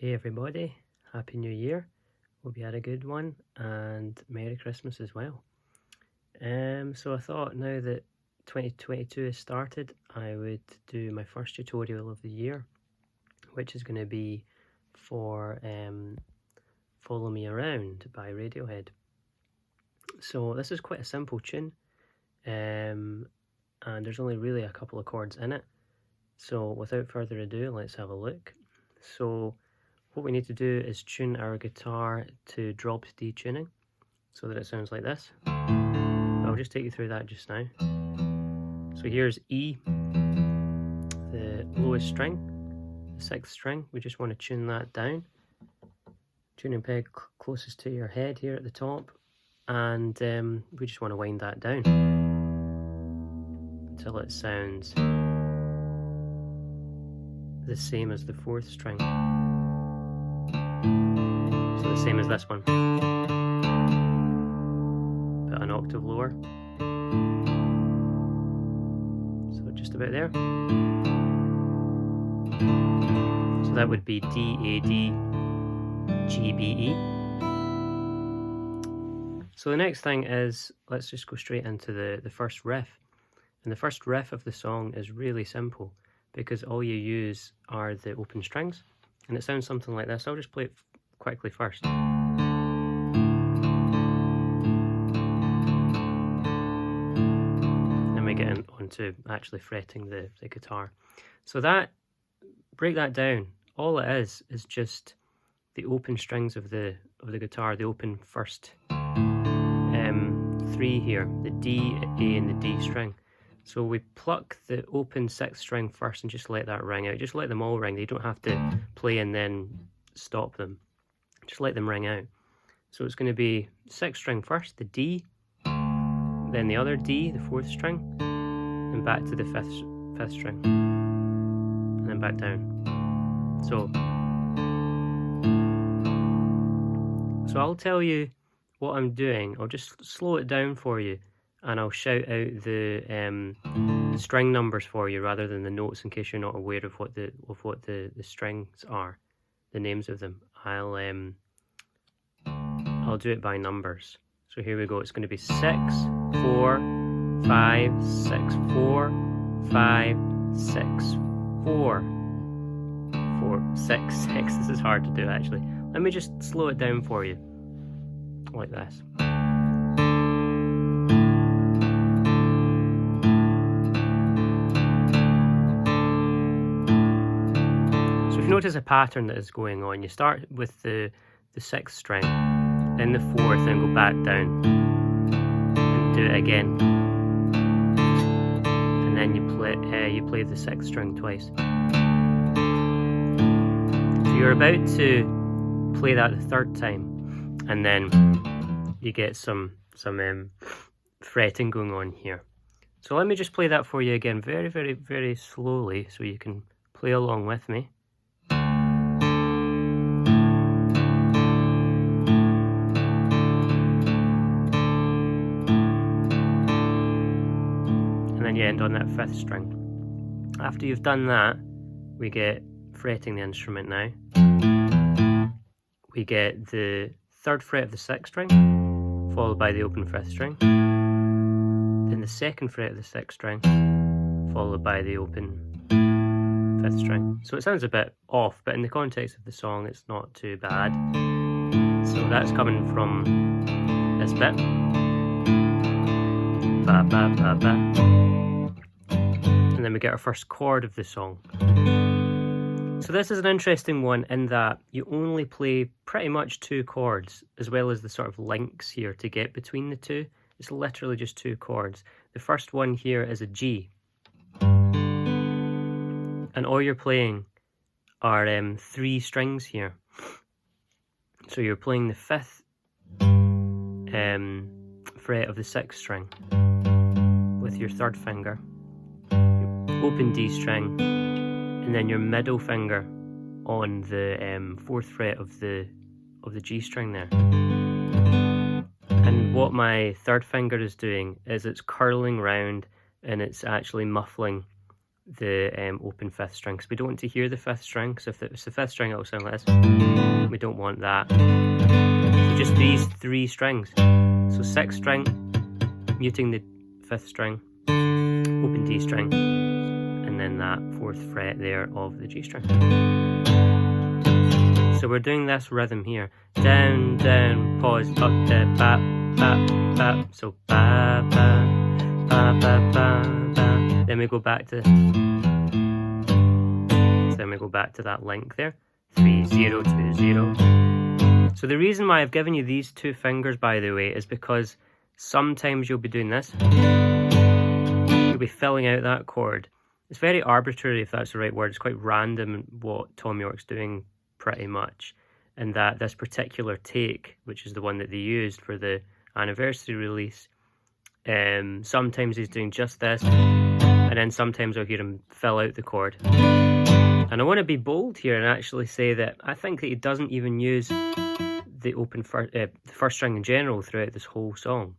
Hey everybody, Happy New Year. Hope you had a good one and Merry Christmas as well. So I thought now that 2022 has started, I would do my first tutorial of the year, which is going to be for Follow Me Around by Radiohead. So this is quite a simple tune, and there's only really a couple of chords in it. So without further ado, let's have a look. So what we need to do is tune our guitar to drop D tuning so that it sounds like this. I'll just take you through that just now. So here's E, the lowest string, the 6th string. We just want to tune that down. Tuning peg closest to your head here at the top, and we just want to wind that down until it sounds the same as the 4th string. So the same as this one, but an octave lower. So just about there. So that would be D, A, D, G, B, E. So the next thing is, let's just go straight into the first riff. And the first riff of the song is really simple because all you use are the open strings. And it sounds something like this. I'll just play it quickly first. Then we get onto actually fretting the guitar. So break that down. All it is just the open strings of the guitar, the open first 3 here, the D, A and the D string. So we pluck the open 6th string first and just let that ring out. Just let them all ring. You don't have to play and then stop them. Just let them ring out. So it's going to be 6th string first, the D, then the other D, the 4th string, and back to the 5th string, and then back down. So I'll tell you what I'm doing. I'll just slow it down for you, and I'll shout out the string numbers for you rather than the notes, in case you're not aware of what the strings are, the names of them. I'll do it by numbers. So here we go. It's going to be 6, 4, 5, 6, 4, 5, 6, 4, 4, 6, 6. This is hard to do actually. Let me just slow it down for you, like this. So if you notice a pattern that is going on, you start with the 6th string, then the 4th, then go back down, and do it again, and then you play the 6th string twice. So you're about to play that the 3rd time, and then you get some fretting going on here. So let me just play that for you again, very, very, very slowly, so you can play along with me. And then you end on that 5th string. After you've done that, we get fretting the instrument now. We get the 3rd fret of the 6th string, followed by the open 5th string. Then the 2nd fret of the 6th string, followed by the open 5th string. So it sounds a bit off, but in the context of the song, it's not too bad. So that's coming from this bit. Ba, ba, ba, ba. And then we get our first chord of the song. So this is an interesting one in that you only play pretty much 2 chords, as well as the sort of links here to get between the 2. It's literally just 2 chords. The first one here is a G. And all you're playing are 3 strings here. So you're playing the 5th fret of the 6th string with your 3rd finger, your open D string, and then your middle finger on the 4th fret of the G string there. And what my 3rd finger is doing is it's curling round and it's actually muffling the open fifth string, because we don't want to hear the fifth string. So if it's the fifth string, it'll sound like this. We don't want that. So just these three strings. So sixth string, muting the fifth string, open D string, and then that fourth fret there of the G string. So we're doing this rhythm here. Down, down, pause, up, ba, ba, ba. So ba, ba, ba, ba, ba, ba. Then we go back to. So then we go back to that link there. 3, 0, 2, 0. So the reason why I've given you these two fingers, by the way, is because sometimes you'll be doing this. You'll be filling out that chord. It's very arbitrary, if that's the right word. It's quite random what Tom York's doing pretty much. And that this particular take, which is the one that they used for the anniversary release, sometimes he's doing just this, and then sometimes I'll hear him fill out the chord. And I want to be bold here and actually say that I think that he doesn't even use the open the first string in general throughout this whole song.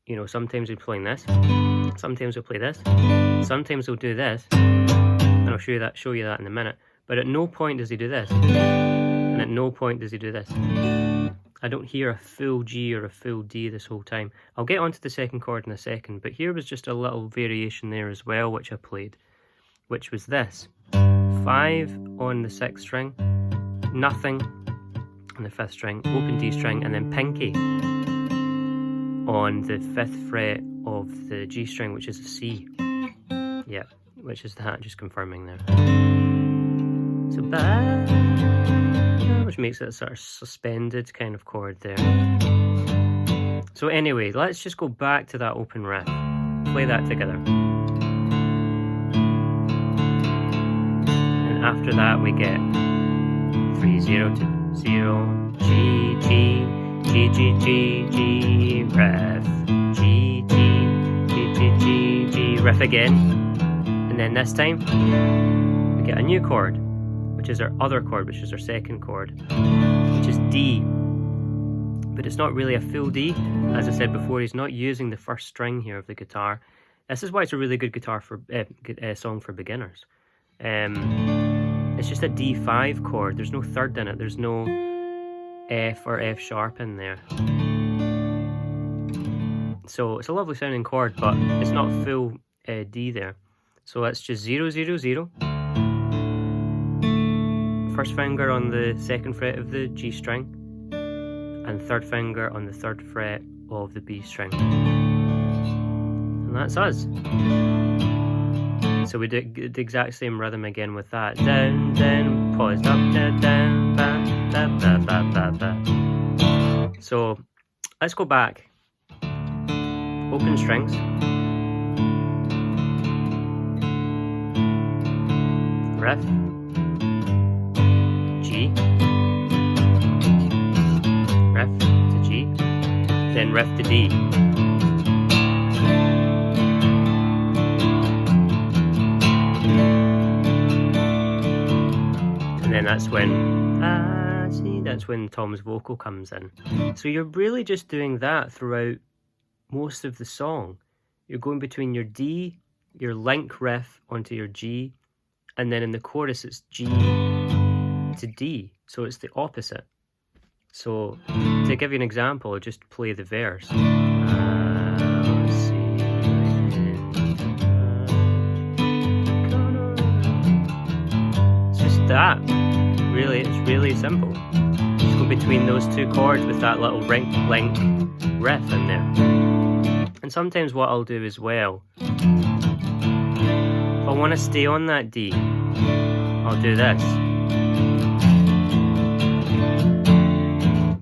You know, sometimes he's playing this, sometimes he'll play this, sometimes he'll do this, and I'll show you that in a minute. But at no point does he do this, and at no point does he do this. I don't hear a full G or a full D this whole time. I'll get onto the second chord in a second, but here was just a little variation there as well, which I played, which was this. 5 on the sixth string, nothing on the fifth string, open D string, and then pinky on the fifth fret of the G string, which is a C. Yeah, which is that, just confirming there. So ba, which makes it a sort of suspended kind of chord there. So anyway, let's just go back to that open riff. Play that together. And after that we get 3, 0, 2, 0, G, G, G, G, G, G, riff, G, G, G, G, G, G, riff again. And then this time we get a new chord, which is our other chord, which is our second chord, which is D. But it's not really a full D. As I said before, he's not using the first string here of the guitar. This is why it's a really good guitar for song for beginners. It's just a D5 chord. There's no third in it. There's no F or F sharp in there. So it's a lovely sounding chord, but it's not full D there. So it's just 0, 0, 0. First finger on the second fret of the G string, and third finger on the third fret of the B string. And that's us. So we do the exact same rhythm again with that. Down, down, pause, up, down, down, ba, ba, ba, ba, ba, ba. So let's go back. Open strings. Riff. G, riff to G, then riff to D. And then that's when Tom's vocal comes in. So you're really just doing that throughout most of the song. You're going between your D, your link riff onto your G, and then in the chorus it's G to D, so it's the opposite. So to give you an example, I'll just play the verse. Let's see. It's just that. Really, it's really simple. Just go between those two chords with that little link riff in there. And sometimes what I'll do as well, if I want to stay on that D, I'll do this.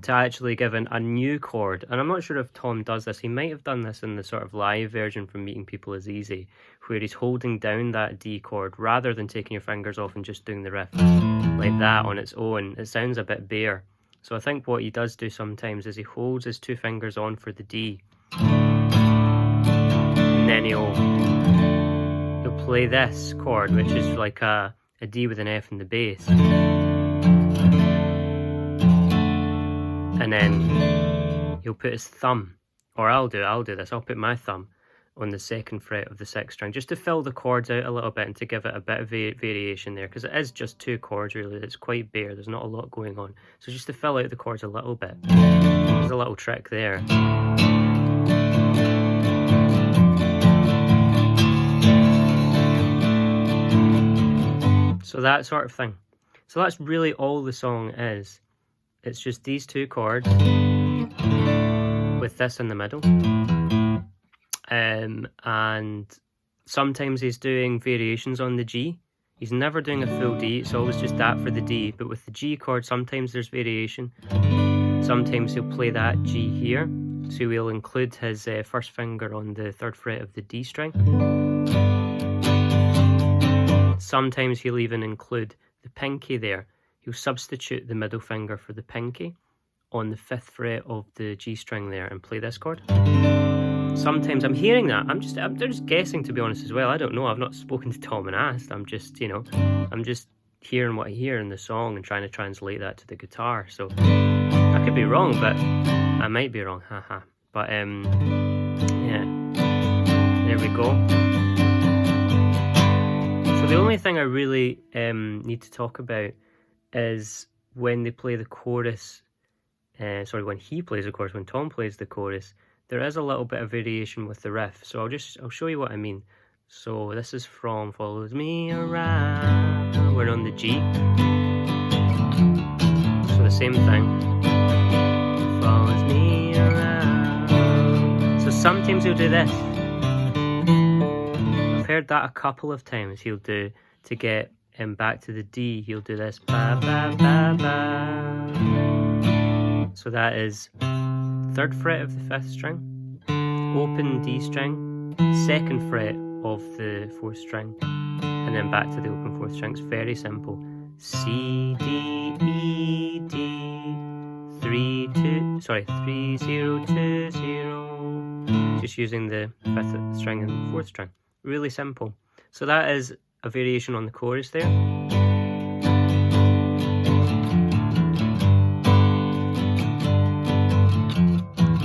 To actually give a new chord, and I'm not sure if Tom does this. He might have done this in the sort of live version from Meeting People Is Easy, where he's holding down that D chord rather than taking your fingers off and just doing the riff like that on its own. It sounds a bit bare. So I think what he does do sometimes is he holds his two fingers on for the D, and then he'll play this chord, which is like a D with an F in the bass. And then he'll put his thumb, or I'll do this, I'll put my thumb on the 2nd fret of the 6th string, just to fill the chords out a little bit and to give it a bit of variation there, because it is just 2 chords really. It's quite bare, there's not a lot going on. So just to fill out the chords a little bit, there's a little trick there. So that sort of thing. So that's really all the song is. It's just these 2 chords with this in the middle. And sometimes he's doing variations on the G. He's never doing a full D, it's always just that for the D. But with the G chord, sometimes there's variation. Sometimes he'll play that G here. So he'll include his 1st finger on the 3rd fret of the D string. Sometimes he'll even include the pinky there. He'll substitute the middle finger for the pinky on the 5th fret of the G string there and play this chord. Sometimes I'm hearing that. I'm just guessing, to be honest, as well. I don't know. I've not spoken to Tom and asked. I'm just, I'm just hearing what I hear in the song and trying to translate that to the guitar. So I could be wrong, but I might be wrong. Haha. But yeah, there we go. So the only thing I really need to talk about is when they play the chorus. When he plays the chorus, when Tom plays the chorus, there is a little bit of variation with the riff. So I'll show you what I mean. So this is from Follows Me Around. We're on the G. So the same thing. Follows me around. So sometimes he'll do this. I've heard that a couple of times. He'll do, to get him back to the D, he'll do this. Ba, ba, ba, ba. So that is 3rd fret of the 5th string, open D string, 2nd fret of the 4th string, and then back to the open 4th string. It's very simple. C, D, E, D, 3, 0, 2, 0. Just using the 5th string and 4th string. Really simple. So that is a variation on the chorus there.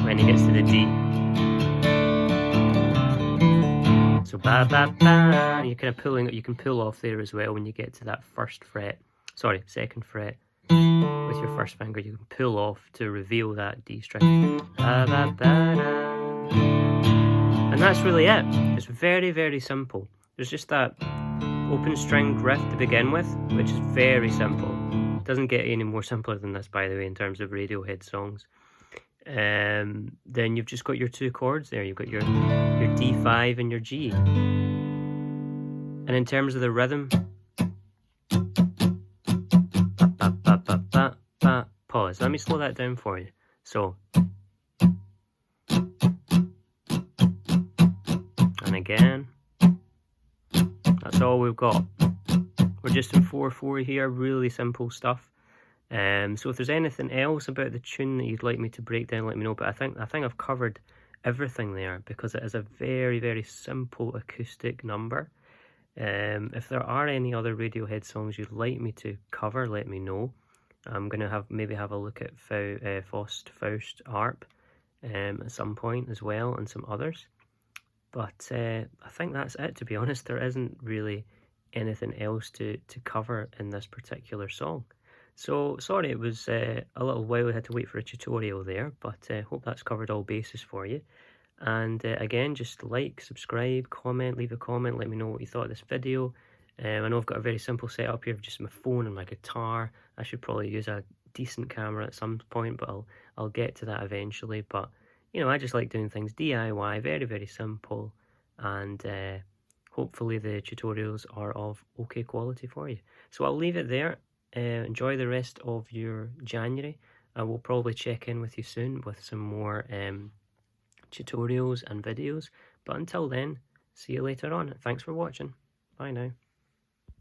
When he gets to the D. So ba ba ba, you're kind of you can pull off there as well when you get to that 2nd fret, with your 1st finger. You can pull off to reveal that D string. Ba ba ba da. And that's really it. It's very, very simple. There's just that open string riff to begin with, which is very simple. It doesn't get any more simpler than this, by the way, in terms of Radiohead songs. Then you've just got your 2 chords there. You've got your D5 and your G. And in terms of the rhythm, ba, ba, ba, ba, ba. Pause. Let me slow that down for you. So, and again, that's all we've got. We're just in 4/4 here. Really simple stuff. So if there's anything else about the tune that you'd like me to break down, let me know. But I think I've covered everything there, because it is a very, very simple acoustic number. If there are any other Radiohead songs you'd like me to cover, let me know. I'm going to maybe have a look at Faust Arp at some point as well, and some others. But I think that's it, to be honest. There isn't really anything else to cover in this particular song. So, sorry it was a little while I had to wait for a tutorial there, but hope that's covered all bases for you. And again, just like, subscribe, comment, leave a comment, let me know what you thought of this video. I know I've got a very simple setup here, just my phone and my guitar. I should probably use a decent camera at some point, but I'll get to that eventually. But, I just like doing things DIY, very, very simple, and hopefully the tutorials are of okay quality for you. So I'll leave it there. Enjoy the rest of your January. I will probably check in with you soon with some more tutorials and videos. But until then, see you later on. Thanks for watching. Bye now.